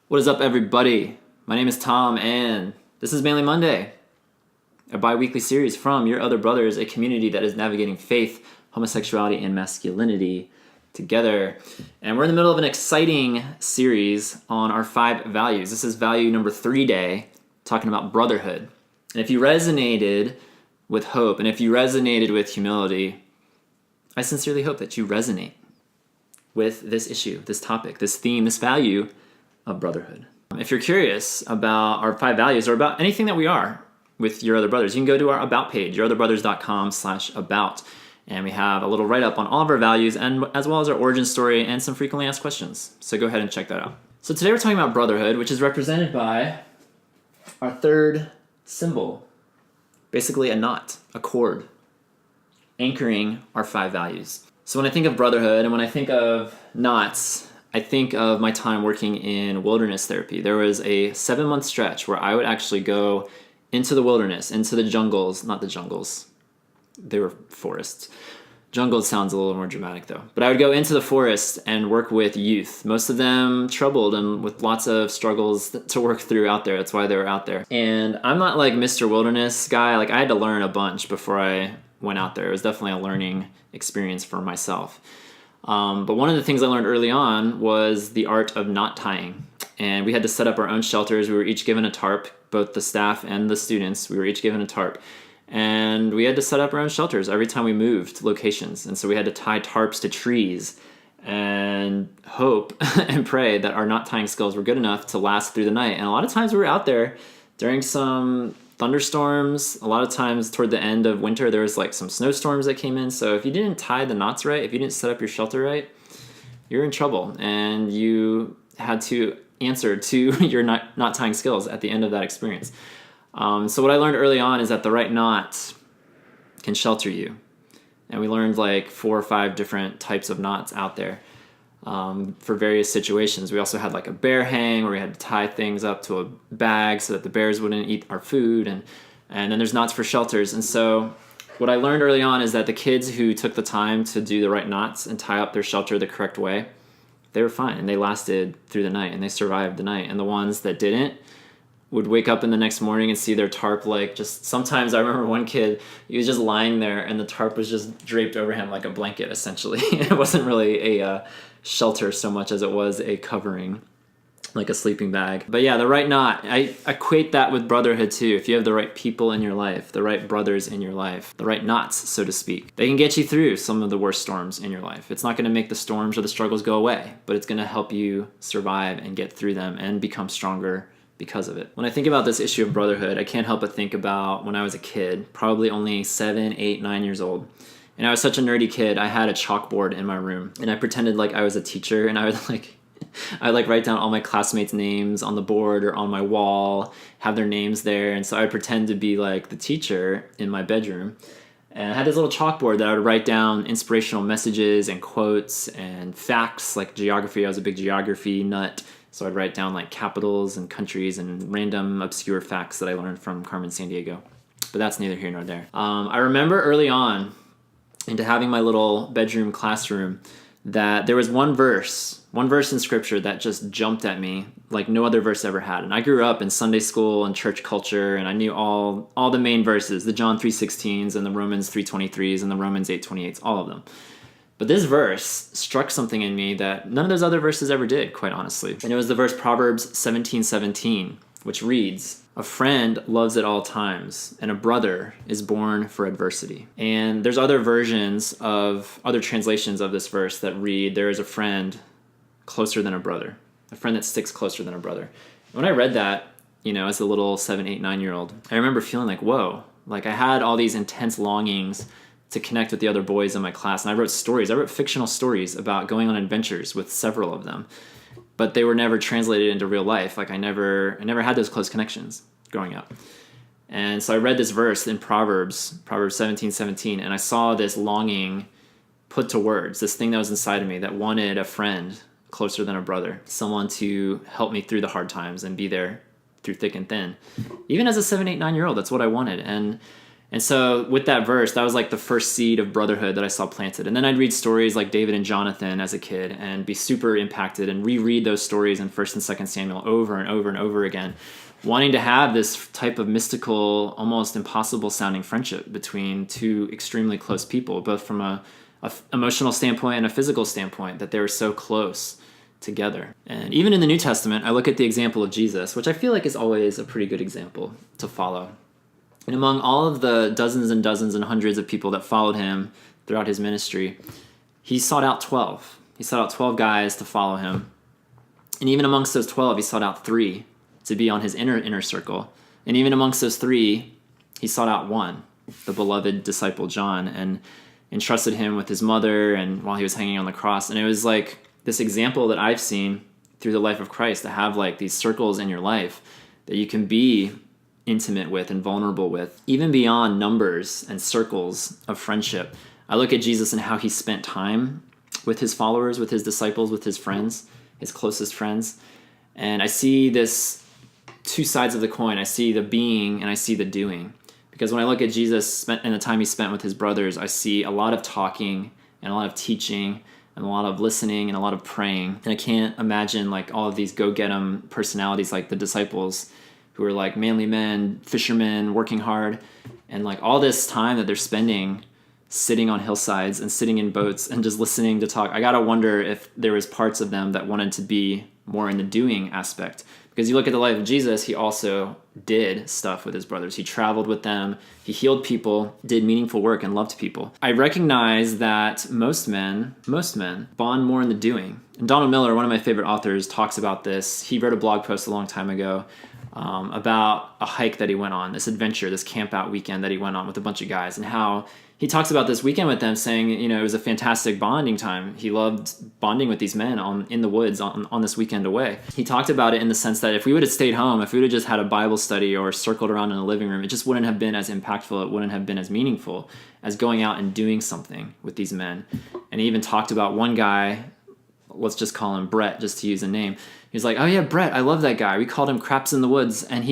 What is up, everybody? My name is Tom, and this is Manly Monday, a bi-weekly series from Your Other Brothers, a community that is navigating faith, homosexuality, and masculinity together. And we're in the middle of an exciting series on our 5 values. This is value number 3 day, talking about brotherhood. And if you resonated with hope, and if you resonated with humility, I sincerely hope that you resonate with this issue, this topic, this theme, this value of brotherhood. If you're curious about our 5 values or about anything that we are with Your Other Brothers, you can go to our About page, yourotherbrothers.com/about. And we have a little write-up on all of our values, and as well as our origin story and some frequently asked questions. So go ahead and check that out. So today we're talking about brotherhood, which is represented by our third symbol, basically a knot, a cord, anchoring our 5 values. So when I think of brotherhood and when I think of knots, I think of my time working in wilderness therapy. There was a 7-month stretch where I would actually go into the wilderness, into the jungles, not the jungles, they were forests. Jungles sounds a little more dramatic though. But I would go into the forest and work with youth, most of them troubled and with lots of struggles to work through out there. That's why they were out there. And I'm not like Mr. Wilderness guy. Like I had to learn a bunch before I went out there. It was definitely a learning experience for myself. But one of the things I learned early on was the art of knot tying. And we had to set up our own shelters. We were each given a tarp, both the staff and the students. We were each given a tarp. And we had to set up our own shelters every time we moved locations. And so we had to tie tarps to trees and hope and pray that our knot tying skills were good enough to last through the night. And a lot of times we were out there during some thunderstorms. A lot of times toward the end of winter, there was like some snowstorms that came in. So if you didn't tie the knots right, if you didn't set up your shelter right, you're in trouble. And you had to answer to your knot tying skills at the end of that experience. So what I learned early on is that the right knot can shelter you. And we learned like 4 or 5 different types of knots out there for various situations. We also had like a bear hang where we had to tie things up to a bag so that the bears wouldn't eat our food. And then there's knots for shelters. And so what I learned early on is that the kids who took the time to do the right knots and tie up their shelter the correct way, they were fine and they lasted through the night and they survived the night. And the ones that didn't would wake up in the next morning and see their tarp like just sometimes. I remember one kid, he was just lying there and the tarp was just draped over him like a blanket essentially. It wasn't really a shelter so much as it was a covering, like a sleeping bag. But yeah, the right knot, I equate that with brotherhood too. If you have the right people in your life, the right brothers in your life, the right knots, so to speak, they can get you through some of the worst storms in your life. It's not going to make the storms or the struggles go away, but it's going to help you survive and get through them and become stronger because of it. When I think about this issue of brotherhood, I can't help but think about when I was a kid, probably only 7, 8, 9 years old. And I was such a nerdy kid, I had a chalkboard in my room and I pretended like I was a teacher and I would write down all my classmates' names on the board or on my wall, have their names there. And so I would pretend to be like the teacher in my bedroom. And I had this little chalkboard that I would write down inspirational messages and quotes and facts like geography. I was a big geography nut. So I'd write down like capitals and countries and random obscure facts that I learned from Carmen Sandiego. But that's neither here nor there. I remember early on into having my little bedroom classroom that there was one verse in scripture that just jumped at me like no other verse ever had. And I grew up in Sunday school and church culture and I knew all the main verses, the John 3:16s and the Romans 3:23s and the Romans 8:28s, all of them. But this verse struck something in me that none of those other verses ever did, quite honestly. And it was the verse Proverbs 17:17, which reads, "A friend loves at all times, and a brother is born for adversity." And there's other versions of, other translations of this verse that read, "There is a friend closer than a brother, a friend that sticks closer than a brother." When I read that, as a little 7, 8, 9-year-old, I remember feeling like, whoa, like I had all these intense longings to connect with the other boys in my class. And I wrote fictional stories about going on adventures with several of them, but they were never translated into real life. Like I never had those close connections growing up. And so I read this verse in Proverbs 17:17, and I saw this longing put to words, this thing that was inside of me that wanted a friend closer than a brother, someone to help me through the hard times and be there through thick and thin. Even as a 7, 8, 9-year-old, that's what I wanted. And And so with that verse, that was like the first seed of brotherhood that I saw planted. And then I'd read stories like David and Jonathan as a kid and be super impacted and reread those stories in 1st and 2nd Samuel over and over and over again, wanting to have this type of mystical, almost impossible sounding friendship between two extremely close people, both from a emotional standpoint and a physical standpoint, that they were so close together. And even in the New Testament, I look at the example of Jesus, which I feel like is always a pretty good example to follow. And among all of the dozens and dozens and hundreds of people that followed him throughout his ministry, he sought out 12. He sought out 12 guys to follow him. And even amongst those 12, he sought out 3 to be on his inner circle. And even amongst those 3, he sought out 1, the beloved disciple John, and entrusted him with his mother and while he was hanging on the cross. And it was like this example that I've seen through the life of Christ, to have like these circles in your life that you can be intimate with and vulnerable with, even beyond numbers and circles of friendship. I look at Jesus and how he spent time with his followers, with his disciples, with his friends, his closest friends. And I see this 2 sides of the coin. I see the being and I see the doing. Because when I look at Jesus and the time he spent with his brothers, I see a lot of talking and a lot of teaching and a lot of listening and a lot of praying. And I can't imagine like all of these go-get-em personalities like the disciples who are like manly men, fishermen, working hard, and like all this time that they're spending sitting on hillsides and sitting in boats and just listening to talk. I gotta wonder if there was parts of them that wanted to be more in the doing aspect. Because you look at the life of Jesus, he also did stuff with his brothers. He traveled with them, he healed people, did meaningful work, and loved people. I recognize that most men bond more in the doing. And Donald Miller, one of my favorite authors, talks about this. He wrote a blog post a long time ago about a hike that he went on, this adventure, this camp out weekend that he went on with a bunch of guys, and how he talks about this weekend with them, saying, you know, it was a fantastic bonding time. He loved bonding with these men in the woods on this weekend away. He talked about it in the sense that if we would have stayed home, if we would have just had a Bible study or circled around in the living room, it just wouldn't have been as impactful, it wouldn't have been as meaningful as going out and doing something with these men. And he even talked about one guy, let's just call him Brett, just to use a name. He's like, oh yeah, Brett, I love that guy. We called him Craps in the Woods, and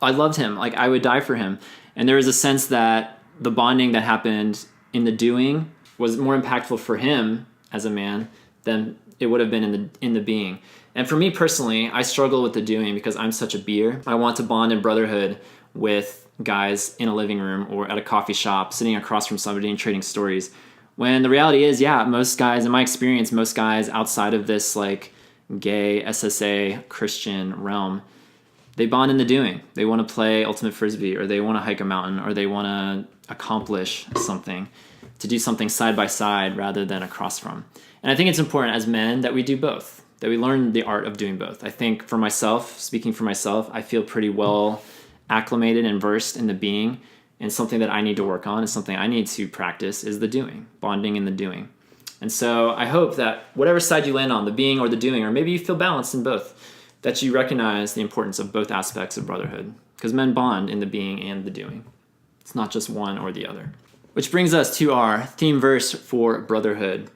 I loved him. Like, I would die for him. And there was a sense that the bonding that happened in the doing was more impactful for him as a man than it would have been in the being. And for me personally, I struggle with the doing because I'm such a beer. I want to bond in brotherhood with guys in a living room or at a coffee shop, sitting across from somebody and trading stories. When the reality is, yeah, most guys, in my experience, most guys outside of this like gay, SSA, Christian realm, they bond in the doing. They want to play ultimate frisbee, or they want to hike a mountain, or they want to accomplish something, to do something side by side rather than across from. And I think it's important as men that we do both, that we learn the art of doing both. I think for myself, speaking for myself, I feel pretty well acclimated and versed in the being, and something that I need to work on is something I need to practice is the doing, bonding in the doing. And so I hope that whatever side you land on, the being or the doing, or maybe you feel balanced in both, that you recognize the importance of both aspects of brotherhood, because men bond in the being and the doing. It's not just one or the other. Which brings us to our theme verse for brotherhood.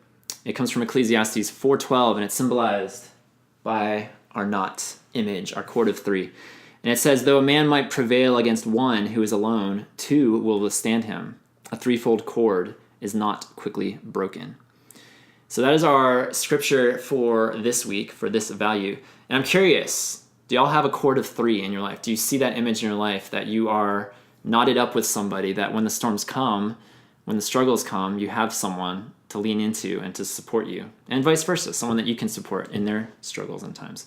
It comes from Ecclesiastes 4:12, and it's symbolized by our knot image, our cord of 3. And it says, though a man might prevail against one who is alone, 2 will withstand him. A threefold cord is not quickly broken. So that is our scripture for this week, for this value. And I'm curious, do y'all have a cord of 3 in your life? Do you see that image in your life that you are knotted up with somebody, that when the storms come, when the struggles come, you have someone to lean into and to support you, and vice versa, someone that you can support in their struggles and times?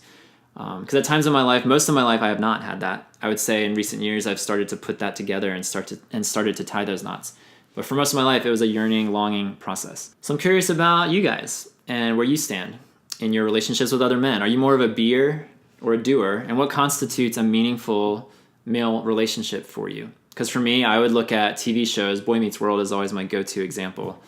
Because at times in my life, most of my life, I have not had that. I would say in recent years, I've started to put that together and started to tie those knots. But for most of my life, it was a yearning, longing process. So I'm curious about you guys and where you stand in your relationships with other men. Are you more of a beer or a doer? And what constitutes a meaningful male relationship for you? Because for me, I would look at TV shows. Boy Meets World is always my go-to example.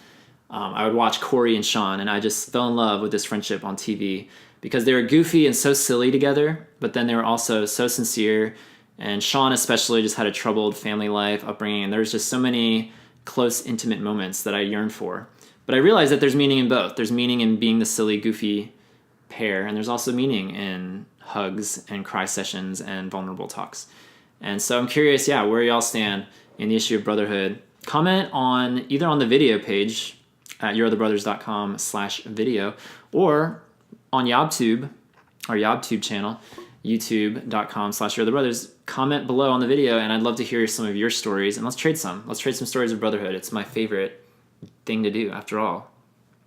I would watch Corey and Sean, and I just fell in love with this friendship on TV because they were goofy and so silly together, but then they were also so sincere. And Sean especially just had a troubled family life, upbringing, and there's just so many close, intimate moments that I yearn for. But I realize that there's meaning in both. There's meaning in being the silly, goofy pair, and there's also meaning in hugs and cry sessions and vulnerable talks. And so I'm curious, where y'all stand in the issue of Brotherhood, comment on either on the video page at yourotherbrothers.com/video or on YobTube, our YobTube channel, youtube.com/yourotherbrothers. Comment below on the video, and I'd love to hear some of your stories, and let's trade some. Let's trade some stories of Brotherhood. It's my favorite thing to do. After all,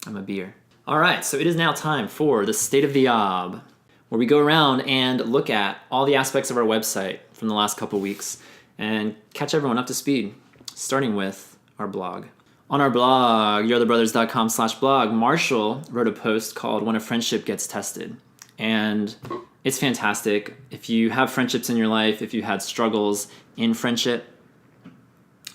I'm a beer. All right, so it is now time for the State of the Yob, where we go around and look at all the aspects of our website from the last couple weeks and catch everyone up to speed, starting with our blog. On our blog, yourotherbrothers.com/blog, Marshall wrote a post called When a Friendship Gets Tested. And it's fantastic. If you have friendships in your life, if you had struggles in friendship,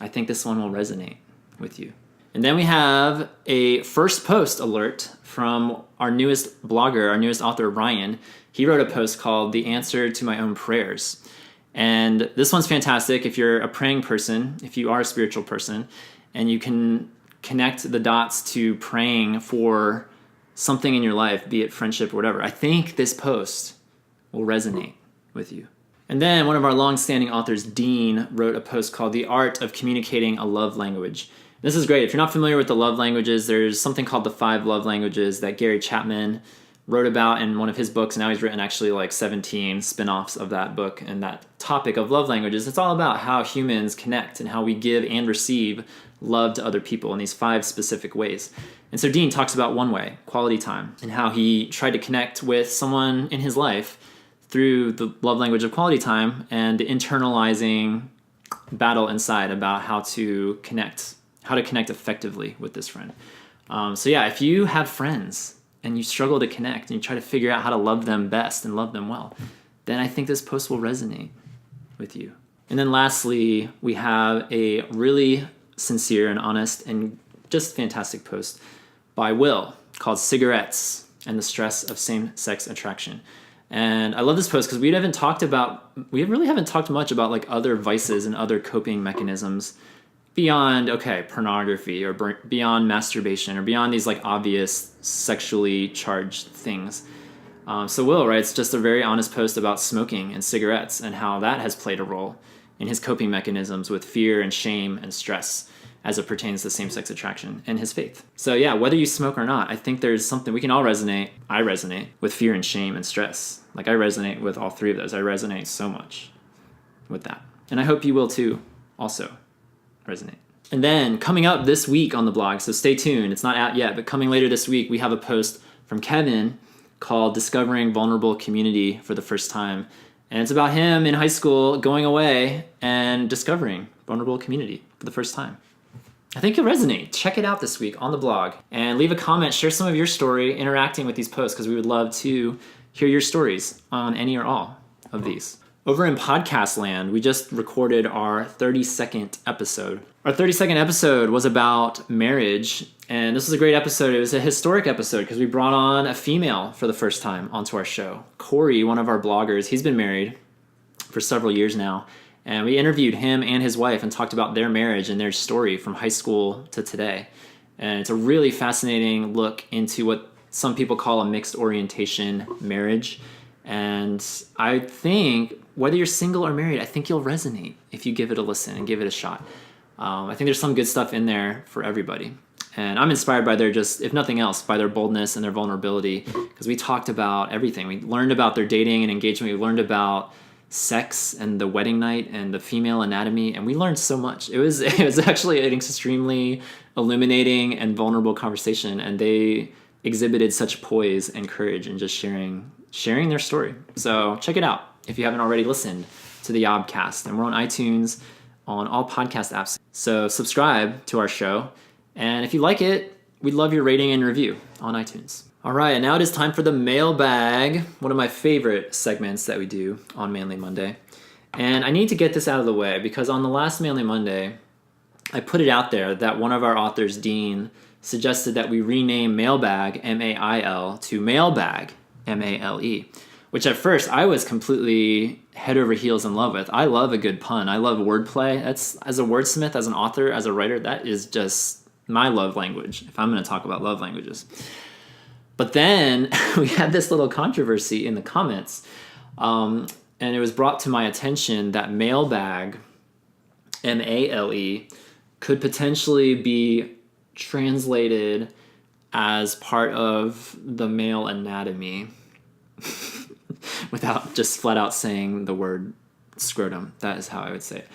I think this one will resonate with you. And then we have a first post alert from our newest blogger, our newest author, Ryan. He wrote a post called The Answer to My Own Prayers. And this one's fantastic if you're a praying person, if you are a spiritual person, and you can connect the dots to praying for something in your life, be it friendship or whatever. I think this post will resonate with you. And then one of our long-standing authors, Dean, wrote a post called The Art of Communicating a Love Language. This is great. If you're not familiar with the love languages, there's something called the 5 love languages that Gary Chapman wrote about in one of his books. And now he's written actually like 17 spin-offs of that book and that topic of love languages. It's all about how humans connect and how we give and receive love to other people in these 5 specific ways. And so Dean talks about one way, quality time, and how he tried to connect with someone in his life through the love language of quality time and the internalizing battle inside about how to connect effectively with this friend. So yeah, if you have friends and you struggle to connect and you try to figure out how to love them best and love them well, then I think this post will resonate with you. And then lastly, we have a really sincere and honest and just fantastic post by Will called Cigarettes and the Stress of Same-Sex Attraction. And I love this post because we really haven't talked much about like other vices and other coping mechanisms beyond, pornography or beyond masturbation or beyond these like obvious sexually charged things. So Will writes just a very honest post about smoking and cigarettes and how that has played a role in his coping mechanisms with fear and shame and stress as it pertains to same-sex attraction and his faith. So yeah, whether you smoke or not, I think there's something we can all resonate. I resonate with fear and shame and stress. Like I resonate with all 3 of those. I resonate so much with that. And I hope you will too also resonate. And then coming up this week on the blog, so stay tuned, it's not out yet, but coming later this week, we have a post from Kevin called Discovering Vulnerable Community for the First Time. And it's about him in high school going away and discovering vulnerable community for the first time. I think you'll resonate. Check it out this week on the blog and leave a comment, share some of your story interacting with these posts because we would love to hear your stories on any or all of these. Over in podcast land, we just recorded our 32nd episode. Our 32nd episode was about marriage, and this was a great episode. It was a historic episode because we brought on a female for the first time onto our show. Corey, one of our bloggers, he's been married for several years now, and we interviewed him and his wife and talked about their marriage and their story from high school to today. And it's a really fascinating look into what some people call a mixed orientation marriage. And I think whether you're single or married, I think you'll resonate if you give it a listen and give it a shot. I think there's some good stuff in there for everybody. And I'm inspired by their if nothing else, by their boldness and their vulnerability, because we talked about everything. We learned about their dating and engagement. We learned about sex and the wedding night and the female anatomy, and we learned so much. It was actually an extremely illuminating and vulnerable conversation, and they exhibited such poise and courage in just sharing their story. So check it out if you haven't already listened to the Yobcast. And we're on iTunes, on all podcast apps. So subscribe to our show. And if you like it, we'd love your rating and review on iTunes. All right, and now it is time for the Mailbag, one of my favorite segments that we do on Manly Monday. And I need to get this out of the way because on the last Manly Monday, I put it out there that one of our authors, Dean, suggested that we rename Mailbag, M-A-I-L, to Mailbag, M-A-L-E, which at first I was completely head over heels in love with. I love a good pun. I love wordplay. That's, as a wordsmith, as an author, as a writer, that is just my love language, if I'm going to talk about love languages. But then we had this little controversy in the comments, and it was brought to my attention that Mailbag MALE, could potentially be translated as part of the male anatomy without just flat out saying the word scrotum. That is how I would say it.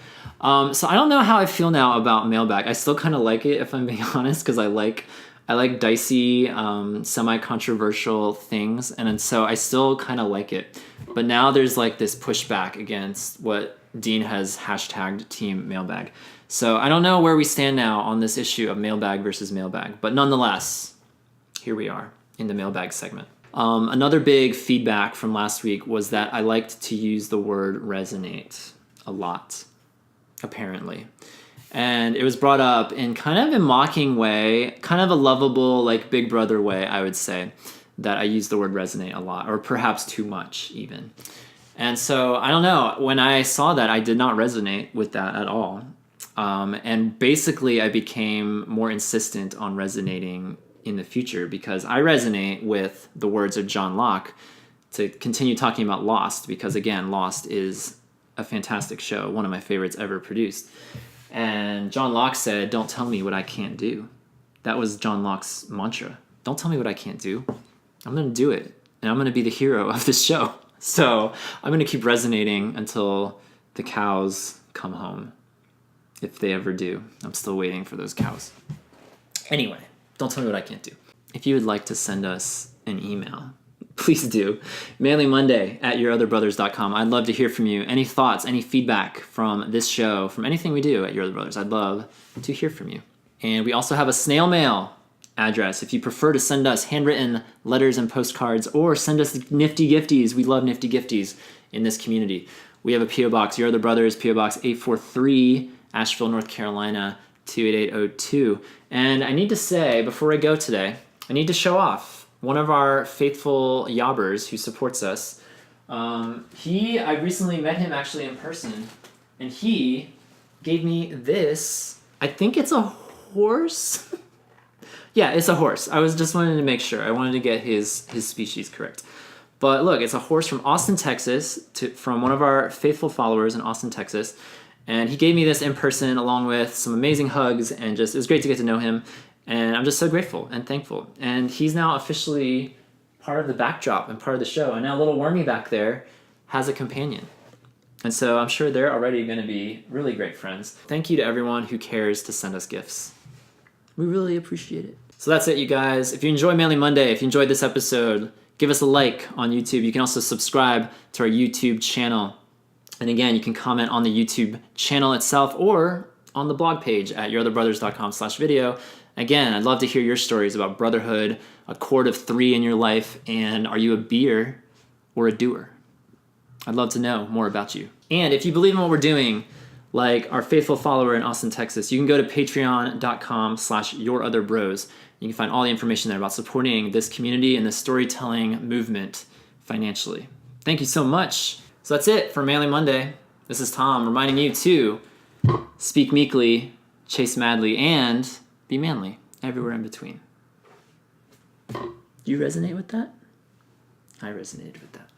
So I don't know how I feel now about Mailbag. I still kind of like it, if I'm being honest, because I like dicey, semi-controversial things, and so I still kind of like it. But now there's like this pushback against what Dean has hashtagged Team Mailbag. So I don't know where we stand now on this issue of Mailbag versus Mailbag, but nonetheless, here we are in the Mailbag segment. Another big feedback from last week was that I liked to use the word resonate a lot, apparently. And it was brought up in kind of a mocking way, kind of a lovable, like Big Brother way, I would say, that I use the word resonate a lot, or perhaps too much even. And so, I don't know, when I saw that, I did not resonate with that at all. And basically, I became more insistent on resonating in the future because I resonate with the words of John Locke to continue talking about Lost, because again, Lost is a fantastic show, one of my favorites ever produced. And John Locke said, "Don't tell me what I can't do." That was John Locke's mantra. Don't tell me what I can't do. I'm going to do it. And I'm going to be the hero of this show. So I'm going to keep resonating until the cows come home. If they ever do. I'm still waiting for those cows. Anyway, don't tell me what I can't do. If you would like to send us an email, please do. manlymonday@yourotherbrothers.com. I'd love to hear from you. Any thoughts, any feedback from this show, from anything we do at Your Other Brothers, I'd love to hear from you. And we also have a snail mail address if you prefer to send us handwritten letters and postcards, or send us nifty gifties. We love nifty gifties in this community. We have a P.O. Box, Your Other Brothers, P.O. Box 843, Asheville, North Carolina, 28802. And I need to say, before I go today, I need to show off one of our faithful yobbers who supports us. I recently met him actually in person, and he gave me this. I think it's a horse. Yeah, it's a horse. I was just wanting to make sure. I wanted to get his species correct. But look, it's a horse from Austin, Texas, from one of our faithful followers in Austin, Texas. And he gave me this in person along with some amazing hugs, and just it was great to get to know him. And I'm just so grateful and thankful. And he's now officially part of the backdrop and part of the show. And now little Wormy back there has a companion. And so I'm sure they're already going to be really great friends. Thank you to everyone who cares to send us gifts. We really appreciate it. So that's it, you guys. If you enjoy Manly Monday, if you enjoyed this episode, give us a like on YouTube. You can also subscribe to our YouTube channel. And again, you can comment on the YouTube channel itself or on the blog page at yourotherbrothers.com/video. Again, I'd love to hear your stories about brotherhood, a cord of 3 in your life, and are you a beer or a doer? I'd love to know more about you. And if you believe in what we're doing, like our faithful follower in Austin, Texas, you can go to patreon.com/yourotherbros. You can find all the information there about supporting this community and the storytelling movement financially. Thank you so much. So that's it for Manly Monday. This is Tom reminding you to speak meekly, chase madly, and be manly everywhere in between. Do you resonate with that? I resonated with that.